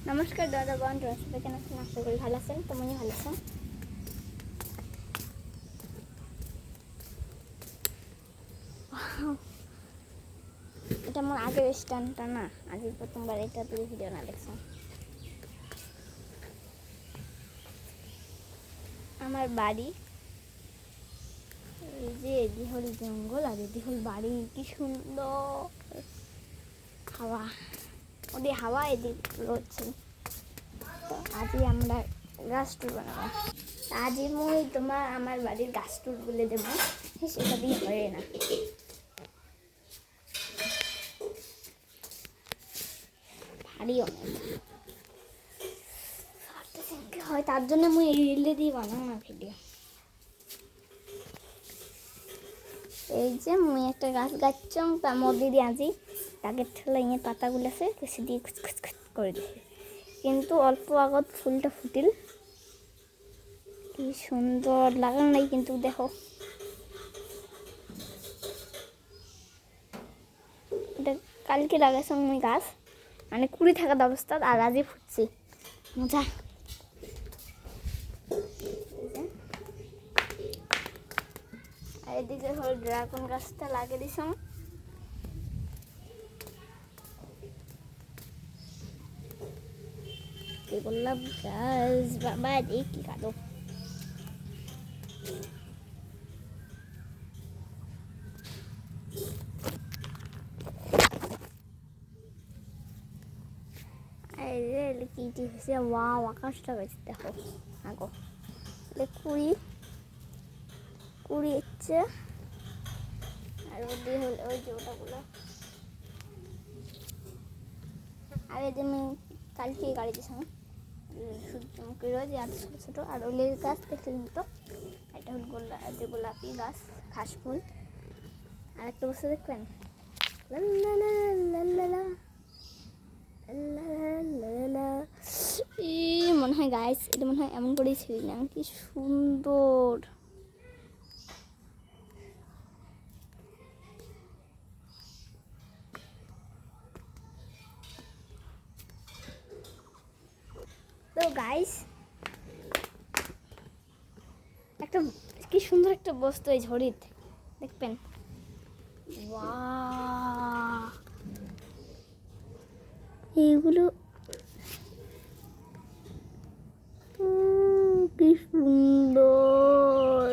নমস্কার দাদা বোন, সবাই কেন আছেন? আশা করি ভালো আছেন। তুমিও ভালো আছেন? এটা আমার আগের স্ট্যান্ডটা না, আজকে প্রথমবার এটা তুলে ভিডিও না দেখছেন। আমার বাড়ি এই যে দিহল জঙ্গল আর দিহল বাড়ি, কি সুন্দর হাওয়া, ওদের হাওয়া এদিক রয়েছে। তো আজই আমরা গাছ টুর বানাবো। আজই মুই তোমার আমার বাড়ির গাছ টুর বলে দেবো, সেটা দিয়ে হয় না। ভারী অনেক হয়, তার জন্য মুই রিলে দিয়ে বানাবো না ভিডিও। এই যে মুই একটা গাছ গাছছং, তার মধ্যে দিয়ে আজি তাকে ঠেলাইয়ে পাতাগুলো আছে কেসে দিয়ে খুচখুচ করে দিছে, কিন্তু অল্প আগত ফুলটা ফুটিল, কি সুন্দর লাগান নাই। কিন্তু দেখো এটা কালকে লাগাইছং মুই গাছ, মানে কুড়ি থাকার অবস্থা, আর আজই ফুটছি, মজা। আর এদিকে হল ড্রাগন গাছটা লাগিয়ে দিছং। গোলাপ গাছ বাবা দেখি কাটো। কি হয়েছে, ওয়াও আকাশটা গেছে দেখো। আগো কুড়ি কুড়ি হচ্ছে, আর ওদি হল ওই যে ওটাগুলো। আর এই যে আমি কালকে গাড়িতে সঙ্গে সূর্যমুখী রোজ আর ছোটো ছোটো, আর ওলের গাছ দেখলেন তো, এটা হল গোলাপি গাছ, ঘাস ফুল। আর একটা বস্তু দেখবেন, মনে হয় গাছ, এটা মনে হয় এমন করেই ছিলাম, কি সুন্দর। তো গাইস, একটা কি সুন্দর একটা বস্তু এই ঝড়িত দেখবেন। এইগুলো কি সুন্দর,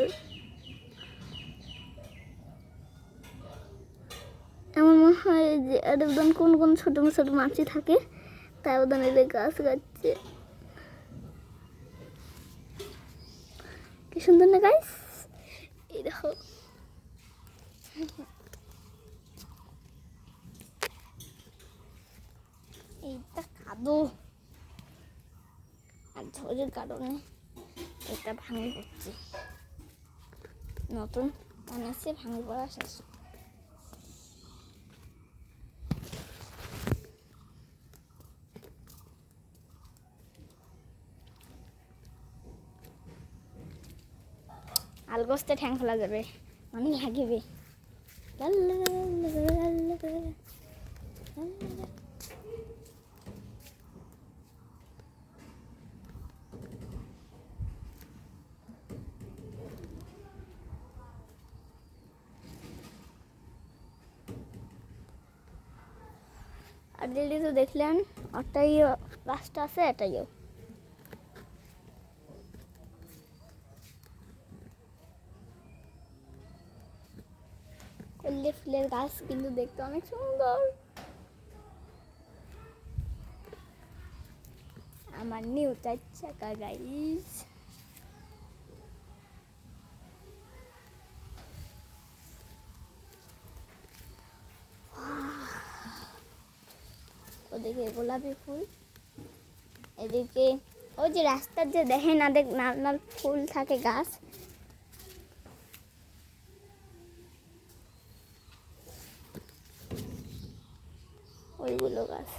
এমন মনে হয় যে একদম কোন কোন ছোট ছোট মাছি থাকে, তাই ওদের এলে গাছ গাচ্ছে, কি সুন্দর না গাইস। এই দেখো এইটা কাদো, আর ঝড়ের কারণে এটা ভাঙে পড়ছে, নতুন বানাচ্ছে, ভাঙে পড়া শেষ। আলগোস্তে ঠ্যাং ফেলা যাবে, মানে লাগিবে। আর দিল্লি তো দেখলেন, ওটাই গাছটা আছে, এটাইও কল্লে ফুলের গাছ, কিন্তু দেখতে অনেক সুন্দর। আমার নিউ 4 চাকা গাইস। ওদিকে গোলাপি ফুল, এদিকে ওই যে রাস্তার যে দেখে না, নাল নাল ফুল থাকে গাছ, ওইগুলো গাছ।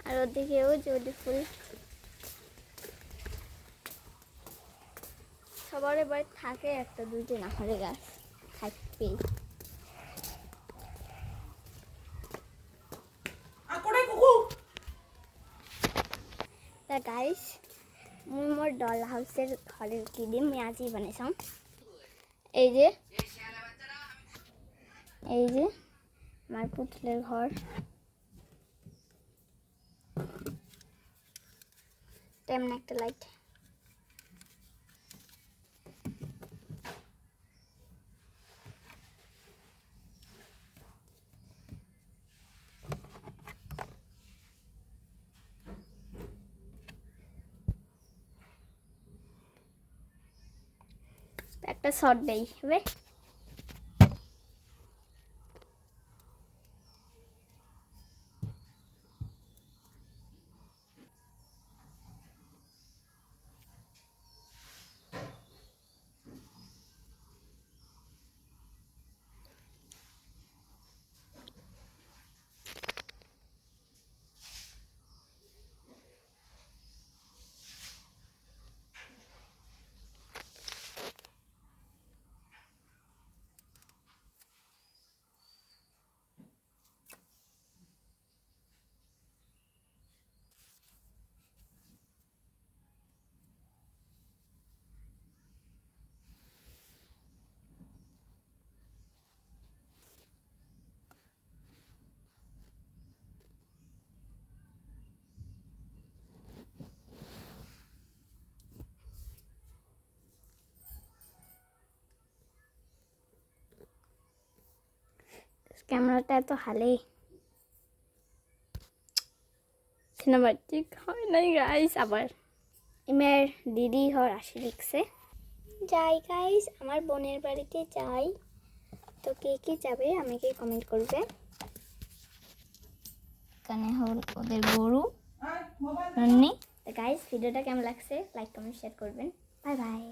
আর ওদিকেও জুঁই ফুল। সবার এবার থাকে একটা দুইটা নাহলে গাছ থাকবেই। তা গাইস মই মোর ডল হাউসের ঘরের কি দিম আমি আজই বানাইছাম। এই যে আমার পুতুলের ঘর। তেমন একটা লাইট। একটা শর্ট দেই হবে। ক্যামেরাটা এত হালে সিনেমাটিক হয় নাই গাইস। আবার ইমের দিদি ঘর আসি লিখছে যাই গাইস আমার বোনের বাড়িতে যাই। তো কে কে যাবে আমাকে কমেন্ট করবে। এখানে হল ওদের গরু রান্নি। গাইস ভিডিওটা কেমন লাগছে লাইক কমেন্ট শেয়ার করবেন। Bye bye.